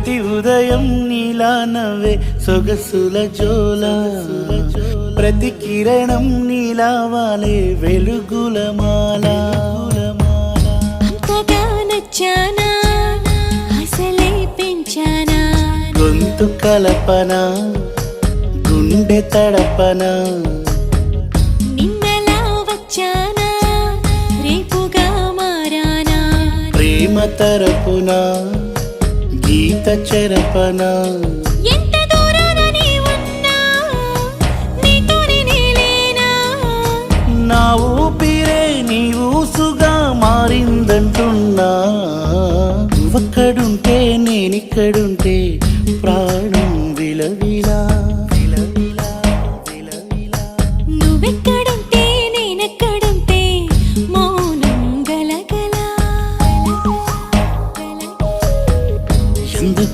ప్రతి ఉదయం నీలా నవ్వే సొగసుల జోల ప్రతి కిరణం నీలా వాలే వెలుగుల మాల అంతగా నచ్చానా అసలే పెంచానా గొంతు కలపన గుండె తడపన నిన్నలా వచ్చానా రేపుగా మారానా ప్రేమ తరపున గీత చెరపన ఎంత దూరాన నీ ఉన్నా నీతోనే నేలేనా నా ఊపిరే నీ ఊసుగా మారిందంటున్నా నువ్వక్కడుంటే నేనిక్కడుంటే ప్రాణం విలవి